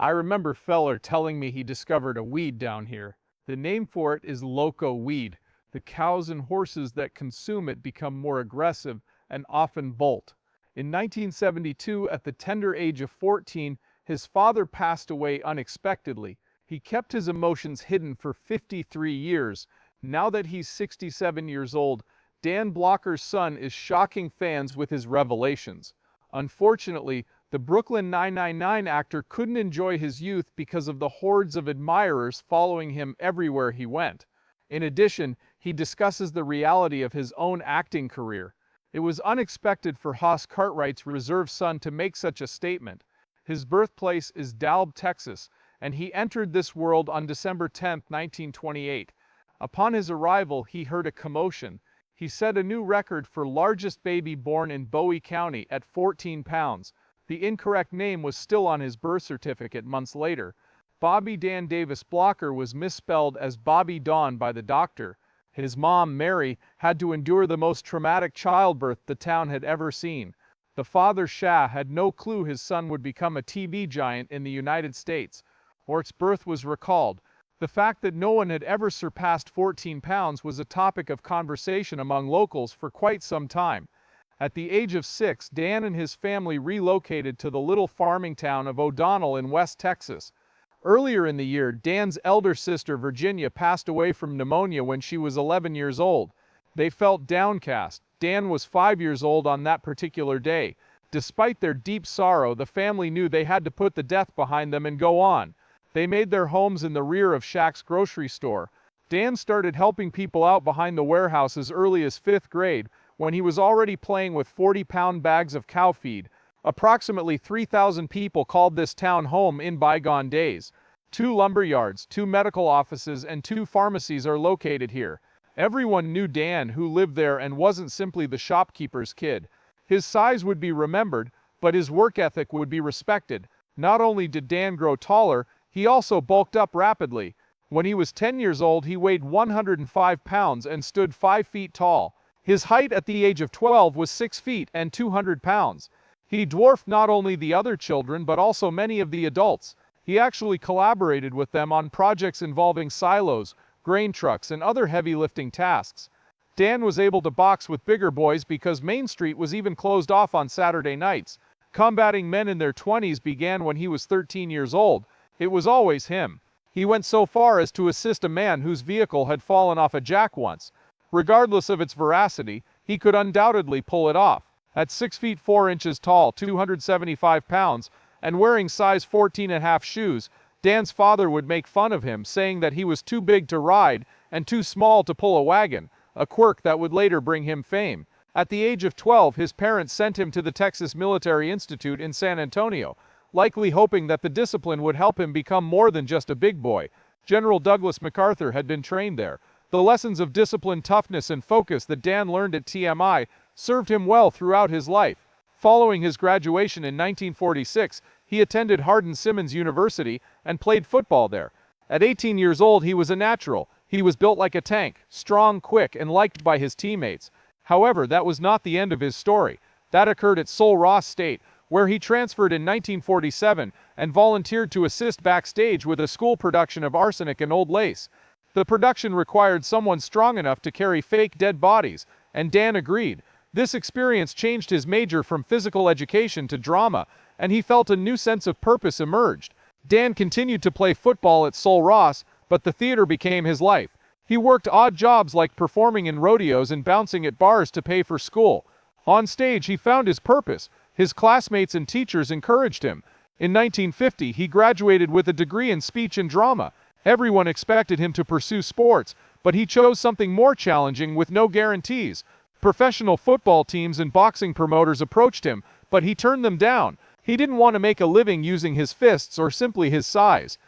I remember feller telling me he discovered a weed down here. The name for it is loco weed. The cows and horses that consume it become more aggressive and often bolt. In 1972, at the tender age of 14, his father passed away unexpectedly. He kept his emotions hidden for 53 years. Now that he's 67 years old, Dan Blocker's son is shocking fans with his revelations. Unfortunately, the Brooklyn 999 actor couldn't enjoy his youth because of the hordes of admirers following him everywhere he went. In addition, he discusses the reality of his own acting career. It was unexpected for Hoss Cartwright's reserved son to make such a statement. His birthplace is Dalb, Texas, and he entered this world on December 10, 1928. Upon his arrival, he heard a commotion. He set a new record for largest baby born in Bowie County at 14 pounds. The incorrect name was still on his birth certificate months later. Bobby Dan Davis Blocker was misspelled as Bobby Dawn by the doctor. His mom, Mary, had to endure the most traumatic childbirth the town had ever seen. The father, Shah, had no clue his son would become a TV giant in the United States. Ort's birth was recalled. The fact that no one had ever surpassed 14 pounds was a topic of conversation among locals for quite some time. At the age of 6, Dan and his family relocated to the little farming town of O'Donnell in West Texas. Earlier in the year, Dan's elder sister, Virginia, passed away from pneumonia when she was 11 years old. They felt downcast. Dan was 5 years old on that particular day. Despite their deep sorrow, the family knew they had to put the death behind them and go on. They made their homes in the rear of Shaq's grocery store. Dan started helping people out behind the warehouse as early as 5th grade, when he was already playing with 40-pound bags of cow feed. Approximately 3,000 people called this town home in bygone days. 2 lumber yards, 2 medical offices, and 2 pharmacies are located here. Everyone knew Dan, who lived there and wasn't simply the shopkeeper's kid. His size would be remembered, but his work ethic would be respected. Not only did Dan grow taller, he also bulked up rapidly. When he was 10 years old, he weighed 105 pounds and stood 5 feet tall. His height at the age of 12 was 6 feet and 200 pounds. He dwarfed not only the other children but also many of the adults. He actually collaborated with them on projects involving silos, grain trucks, and other heavy lifting tasks. Dan was able to box with bigger boys because Main Street was even closed off on Saturday nights. Combating men in their 20s began when he was 13 years old. It was always him. He went so far as to assist a man whose vehicle had fallen off a jack once. Regardless of its veracity, he could undoubtedly pull it off. At 6 feet 4 inches tall, 275 pounds, and wearing size 14.5 shoes, Dan's father would make fun of him, saying that he was too big to ride and too small to pull a wagon, a quirk that would later bring him fame. At the age of 12, his parents sent him to the Texas Military Institute in San Antonio, likely hoping that the discipline would help him become more than just a big boy. General Douglas MacArthur had been trained there. The lessons of discipline, toughness, and focus that Dan learned at TMI served him well throughout his life. Following his graduation in 1946, he attended Hardin-Simmons University and played football there. At 18 years old, he was a natural. He was built like a tank, strong, quick, and liked by his teammates. However, that was not the end of his story. That occurred at Sul Ross State, where he transferred in 1947 and volunteered to assist backstage with a school production of Arsenic and Old Lace. The production required someone strong enough to carry fake dead bodies, and Dan agreed. This experience changed his major from physical education to drama, and he felt a new sense of purpose emerged. Dan continued to play football at Sul Ross, but the theater became his life. He worked odd jobs like performing in rodeos and bouncing at bars to pay for school. On stage, he found his purpose. His classmates and teachers encouraged him. In 1950, he graduated with a degree in speech and drama. Everyone expected him to pursue sports, but he chose something more challenging with no guarantees. Professional football teams and boxing promoters approached him, but he turned them down. He didn't want to make a living using his fists or simply his size.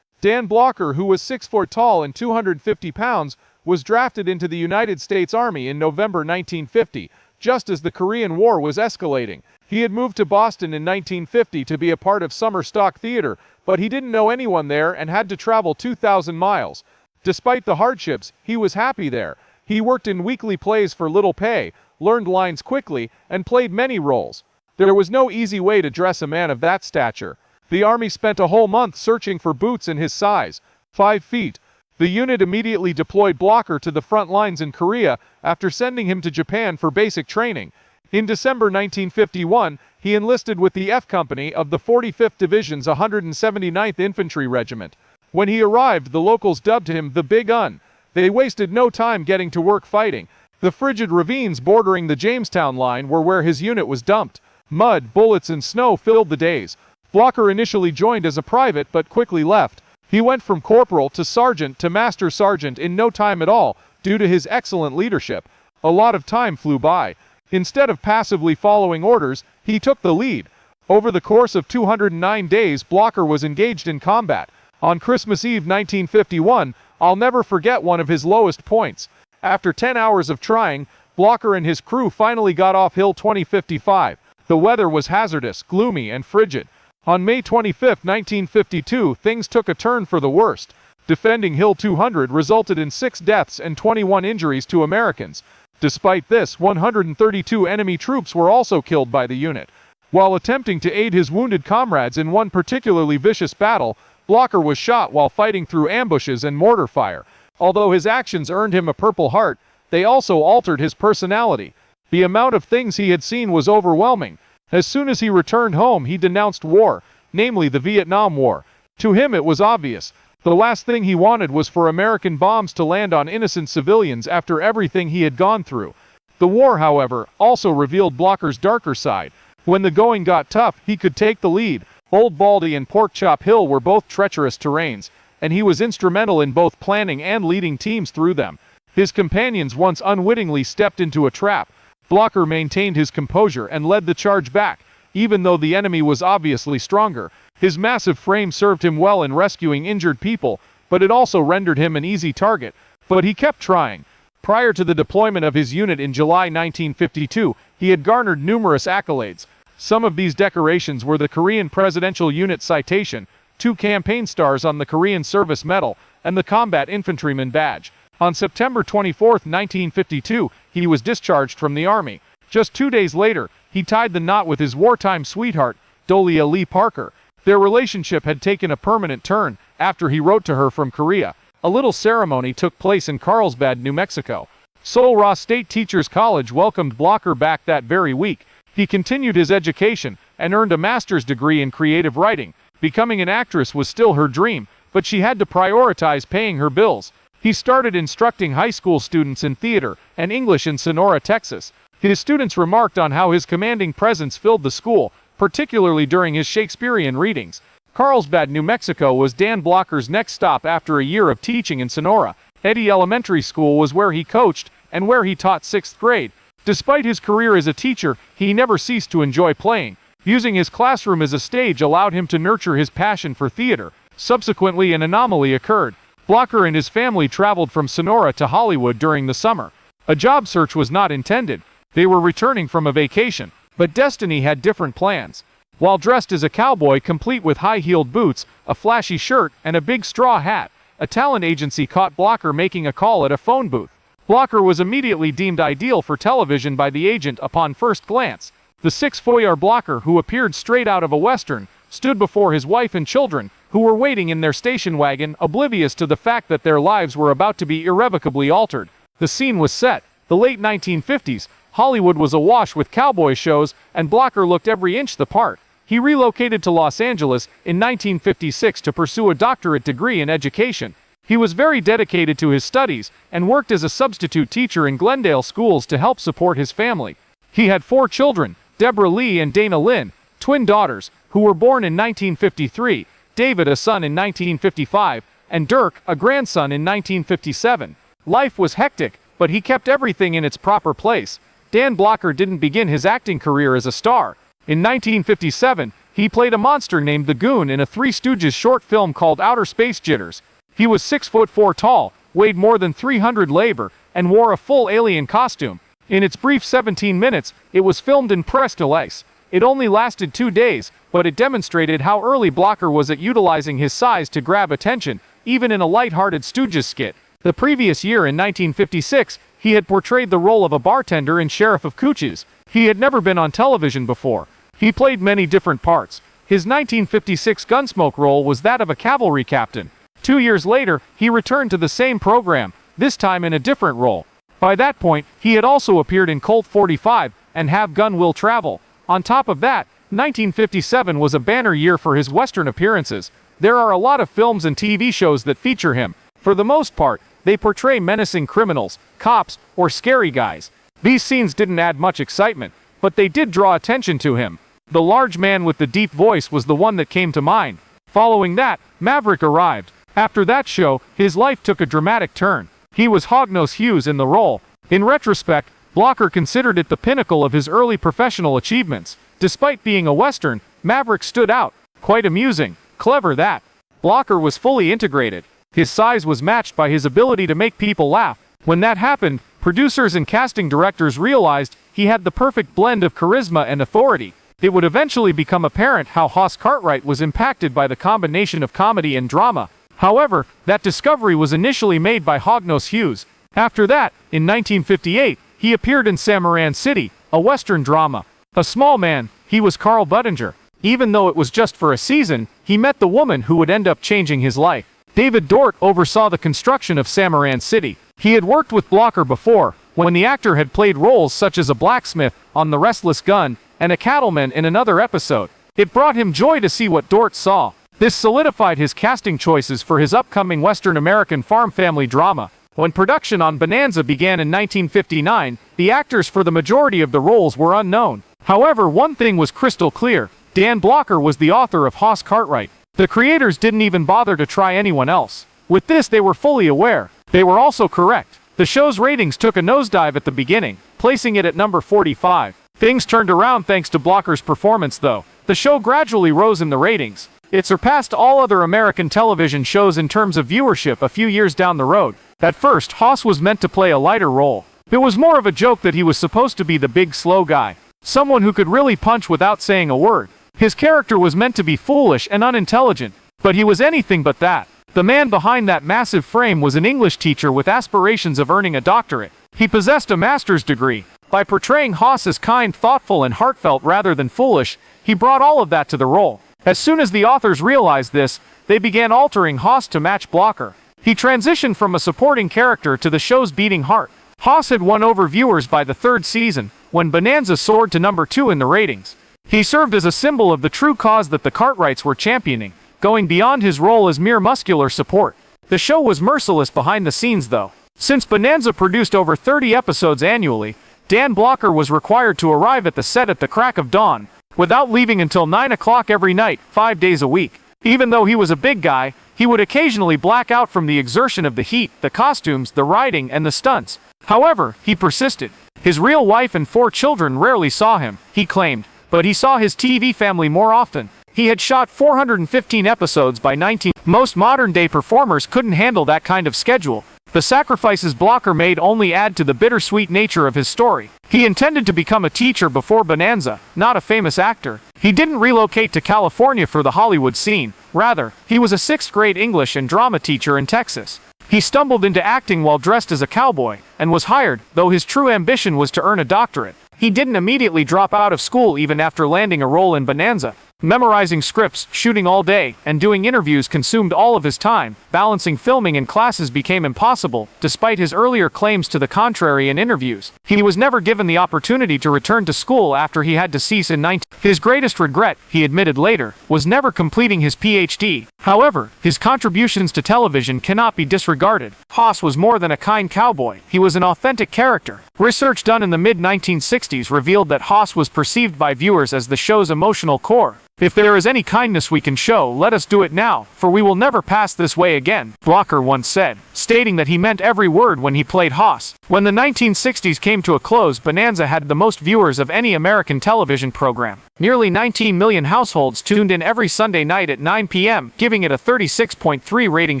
Dan Blocker, who was 6 foot tall and 250 pounds, was drafted into the United States Army in November 1950, just as the Korean War was escalating. He had moved to Boston in 1950 to be a part of summer stock theater, but he didn't know anyone there and had to travel 2,000 miles. Despite the hardships, he was happy there. He worked in weekly plays for little pay, learned lines quickly, and played many roles. There was no easy way to dress a man of that stature. The army spent a whole month searching for boots in his size, 5 feet. The unit immediately deployed Blocker to the front lines in Korea after sending him to Japan for basic training. In December 1951, he enlisted with the F Company of the 45th Division's 179th Infantry Regiment. When he arrived, the locals dubbed him the Big Un. They wasted no time getting to work fighting. The frigid ravines bordering the Jamestown line were where his unit was dumped. Mud, bullets, and snow filled the days. Blocker initially joined as a private but quickly left. He went from corporal to sergeant to master sergeant in no time at all, due to his excellent leadership. A lot of time flew by. Instead of passively following orders, he took the lead. Over the course of 209 days, Blocker was engaged in combat. On Christmas Eve 1951, I'll never forget one of his lowest points. After 10 hours of trying, Blocker and his crew finally got off Hill 2055. The weather was hazardous, gloomy, and frigid. On May 25, 1952, things took a turn for the worst. Defending Hill 200 resulted in 6 deaths and 21 injuries to Americans. Despite this, 132 enemy troops were also killed by the unit. While attempting to aid his wounded comrades in one particularly vicious battle, Blocker was shot while fighting through ambushes and mortar fire. Although his actions earned him a Purple Heart, they also altered his personality. The amount of things he had seen was overwhelming. As soon as he returned home, he denounced war, namely the Vietnam War. To him it was obvious. The last thing he wanted was for American bombs to land on innocent civilians after everything he had gone through. The war, however, also revealed Blocker's darker side. When the going got tough, he could take the lead. Old Baldy and Porkchop Hill were both treacherous terrains, and he was instrumental in both planning and leading teams through them. His companions once unwittingly stepped into a trap. Blocker maintained his composure and led the charge back, even though the enemy was obviously stronger. His massive frame served him well in rescuing injured people, but it also rendered him an easy target. But he kept trying. Prior to the deployment of his unit in July 1952, he had garnered numerous accolades. Some of these decorations were the Korean Presidential Unit Citation, 2 campaign stars on the Korean Service Medal, and the Combat Infantryman Badge. On September 24, 1952, he was discharged from the Army. Just 2 days later, he tied the knot with his wartime sweetheart, Dolia Lee Parker. Their relationship had taken a permanent turn after he wrote to her from Korea. A little ceremony took place in Carlsbad, New Mexico. Seoul Ra State Teachers College welcomed Blocker back that very week. He continued his education and earned a master's degree in creative writing. Becoming an actress was still her dream, but she had to prioritize paying her bills. He started instructing high school students in theater and English in Sonora, Texas. His students remarked on how his commanding presence filled the school, particularly during his Shakespearean readings. Carlsbad, New Mexico was Dan Blocker's next stop after a year of teaching in Sonora. Eddy Elementary School was where he coached and where he taught 6th grade. Despite his career as a teacher, he never ceased to enjoy playing. Using his classroom as a stage allowed him to nurture his passion for theater. Subsequently, an anomaly occurred. Blocker and his family traveled from Sonora to Hollywood during the summer. A job search was not intended. They were returning from a vacation. But destiny had different plans. While dressed as a cowboy complete with high-heeled boots, a flashy shirt, and a big straw hat, a talent agency caught Blocker making a call at a phone booth. Blocker was immediately deemed ideal for television by the agent upon first glance. The 6'4" Blocker, who appeared straight out of a Western, stood before his wife and children, who were waiting in their station wagon, oblivious to the fact that their lives were about to be irrevocably altered. The scene was set. The late 1950s, Hollywood was awash with cowboy shows, and Blocker looked every inch the part. He relocated to Los Angeles in 1956 to pursue a doctorate degree in education. He was very dedicated to his studies and worked as a substitute teacher in Glendale schools to help support his family. He had 4 children, Deborah Lee and Dana Lynn, twin daughters, who were born in 1953, David, a son, in 1955, and Dirk, a grandson, in 1957. Life was hectic, but he kept everything in its proper place. Dan Blocker didn't begin his acting career as a star. In 1957, he played a monster named the Goon in a Three Stooges short film called Outer Space Jitters. He was 6'4" tall, weighed more than 300 labor, and wore a full alien costume. In its brief 17 minutes, it was filmed in press-to-lace. It only lasted 2 days, but it demonstrated how early Blocker was at utilizing his size to grab attention, even in a light-hearted Stooges skit. The previous year, in 1956, he had portrayed the role of a bartender in Sheriff of Cooches. He had never been on television before. He played many different parts. His 1956 Gunsmoke role was that of a cavalry captain. 2 years later, he returned to the same program, this time in a different role. By that point, he had also appeared in Colt 45 and Have Gun Will Travel. On top of that, 1957 was a banner year for his Western appearances. There are a lot of films and TV shows that feature him. For the most part, they portray menacing criminals, cops, or scary guys. These scenes didn't add much excitement, but they did draw attention to him. The large man with the deep voice was the one that came to mind. Following that, Maverick arrived. After that show, his life took a dramatic turn. He was Hognose Hughes in the role. In retrospect, Blocker considered it the pinnacle of his early professional achievements. Despite being a Western, Maverick stood out. Quite amusing. Clever that. Blocker was fully integrated. His size was matched by his ability to make people laugh. When that happened, producers and casting directors realized he had the perfect blend of charisma and authority. It would eventually become apparent how Hoss Cartwright was impacted by the combination of comedy and drama. However, that discovery was initially made by Hognose Hughes. After that, in 1958, he appeared in Samaran City, a Western drama. A small man, he was Carl Buttinger. Even though it was just for a season, he met the woman who would end up changing his life. David Dort oversaw the construction of Samaran City. He had worked with Blocker before, when the actor had played roles such as a blacksmith on The Restless Gun and a cattleman in another episode. It brought him joy to see what Dort saw. This solidified his casting choices for his upcoming Western American farm family drama. When production on Bonanza began in 1959, the actors for the majority of the roles were unknown. However, one thing was crystal clear. Dan Blocker was the author of Hoss Cartwright. The creators didn't even bother to try anyone else. With this, they were fully aware. They were also correct. The show's ratings took a nosedive at the beginning, placing it at number 45. Things turned around thanks to Blocker's performance, though. The show gradually rose in the ratings. It surpassed all other American television shows in terms of viewership a few years down the road. At first, Hoss was meant to play a lighter role. It was more of a joke that he was supposed to be the big slow guy. Someone who could really punch without saying a word. His character was meant to be foolish and unintelligent, but he was anything but that. The man behind that massive frame was an English teacher with aspirations of earning a doctorate. He possessed a master's degree. By portraying Hoss as kind, thoughtful, and heartfelt rather than foolish, he brought all of that to the role. As soon as the authors realized this, they began altering Hoss to match Blocker. He transitioned from a supporting character to the show's beating heart. Hoss had won over viewers by the third season, when Bonanza soared to number 2 in the ratings. He served as a symbol of the true cause that the Cartwrights were championing, going beyond his role as mere muscular support. The show was merciless behind the scenes, though. Since Bonanza produced over 30 episodes annually, Dan Blocker was required to arrive at the set at the crack of dawn, without leaving until 9 o'clock every night, 5 days a week. Even though he was a big guy, he would occasionally black out from the exertion of the heat, the costumes, the riding, and the stunts. However, he persisted. His real wife and 4 children rarely saw him, he claimed, but he saw his TV family more often. He had shot 415 episodes by 19. Most modern-day performers couldn't handle that kind of schedule. The sacrifices Blocker made only add to the bittersweet nature of his story. He intended to become a teacher before Bonanza, not a famous actor. He didn't relocate to California for the Hollywood scene. Rather, he was a 6th-grade English and drama teacher in Texas. He stumbled into acting while dressed as a cowboy, and was hired, though his true ambition was to earn a doctorate. He didn't immediately drop out of school even after landing a role in Bonanza. Memorizing scripts, shooting all day, and doing interviews consumed all of his time. Balancing filming and classes became impossible, despite his earlier claims to the contrary in interviews. He was never given the opportunity to return to school after he had to cease in 19. His greatest regret, he admitted later, was never completing his PhD. However, his contributions to television cannot be disregarded. Hoss was more than a kind cowboy. He was an authentic character. Research done in the mid-1960s revealed that Hoss was perceived by viewers as the show's emotional core. If there is any kindness we can show, let us do it now, for we will never pass this way again, Blocker once said, stating that he meant every word when he played Hoss. When the 1960s came to a close, Bonanza had the most viewers of any American television program. Nearly 19 million households tuned in every Sunday night at 9 p.m., giving it a 36.3 rating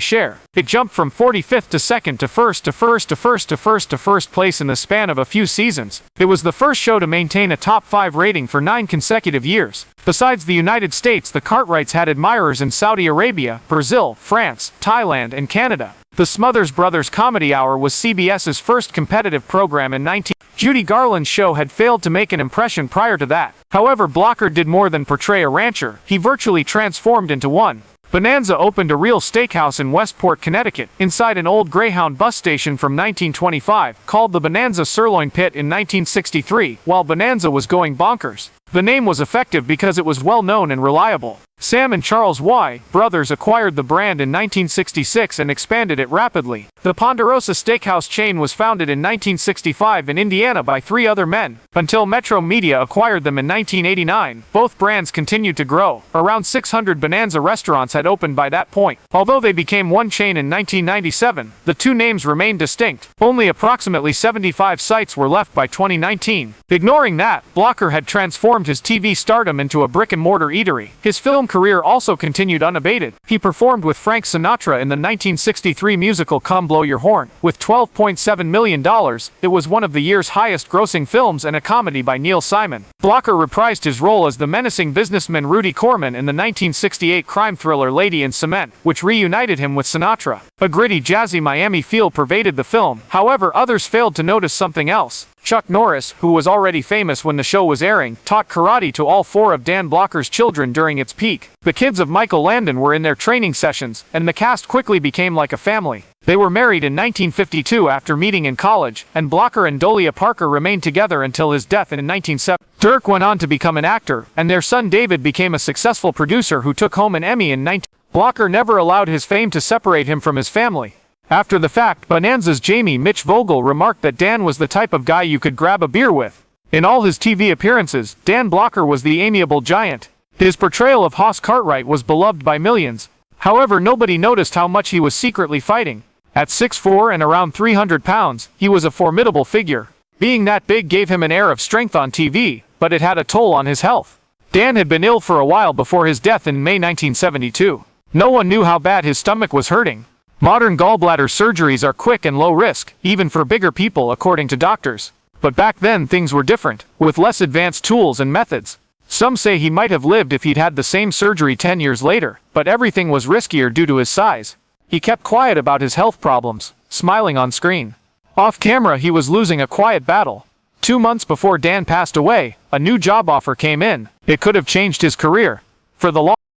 share. It jumped from 45th to 2nd to 1st to 1st to 1st to 1st to 1st place in the span of a few seasons. It was the first show to maintain a top 5 rating for 9 consecutive years. Besides the United States, the Cartwrights had admirers in Saudi Arabia, Brazil, France, Thailand, and Canada. The Smothers Brothers Comedy Hour was CBS's first competitive program in 19... Judy Garland's show had failed to make an impression prior to that. However, Blocker did more than portray a rancher, he virtually transformed into one. Bonanza opened a real steakhouse in Westport, Connecticut, inside an old Greyhound bus station from 1925, called the Bonanza Sirloin Pit in 1963, while Bonanza was going bonkers. The name was effective because it was well known and reliable. Sam and Charles Y. brothers acquired the brand in 1966 and expanded it rapidly. The Ponderosa Steakhouse chain was founded in 1965 in Indiana by 3 other men. Until Metro Media acquired them in 1989, both brands continued to grow. Around 600 Bonanza restaurants had opened by that point. Although they became one chain in 1997, the two names remained distinct. Only approximately 75 sites were left by 2019. Ignoring that, Blocker had transformed his TV stardom into a brick-and-mortar eatery. His film career also continued unabated. He performed with Frank Sinatra in the 1963 musical Come Blow Your Horn. With $12.7 million, it was one of the year's highest-grossing films and a comedy by Neil Simon. Blocker reprised his role as the menacing businessman Rudy Corman in the 1968 crime thriller Lady in Cement, which reunited him with Sinatra. A gritty, jazzy Miami feel pervaded the film. However, others failed to notice something else. Chuck Norris, who was already famous when the show was airing, taught karate to all 4 of Dan Blocker's children during its peak. The kids of Michael Landon were in their training sessions, and the cast quickly became like a family. They were married in 1952 after meeting in college, and Blocker and Dolia Parker remained together until his death in 1970. Dirk went on to become an actor, and their son David became a successful producer who took home an Emmy in 19... Blocker never allowed his fame to separate him from his family. After the fact, Bonanza's Jamie Mitch Vogel remarked that Dan was the type of guy you could grab a beer with. In all his TV appearances, Dan Blocker was the amiable giant. His portrayal of Hoss Cartwright was beloved by millions. However, nobody noticed how much he was secretly fighting. At 6'4" and around 300 pounds, he was a formidable figure. Being that big gave him an air of strength on TV, but it had a toll on his health. Dan had been ill for a while before his death in May 1972. No one knew how bad his stomach was hurting. Modern gallbladder surgeries are quick and low risk, even for bigger people according to doctors. But back then things were different, with less advanced tools and methods. Some say he might have lived if he'd had the same surgery 10 years later, but everything was riskier due to his size. He kept quiet about his health problems, smiling on screen. Off camera he was losing a quiet battle. 2 months before Dan passed away, a new job offer came in. It could have changed his career. For the long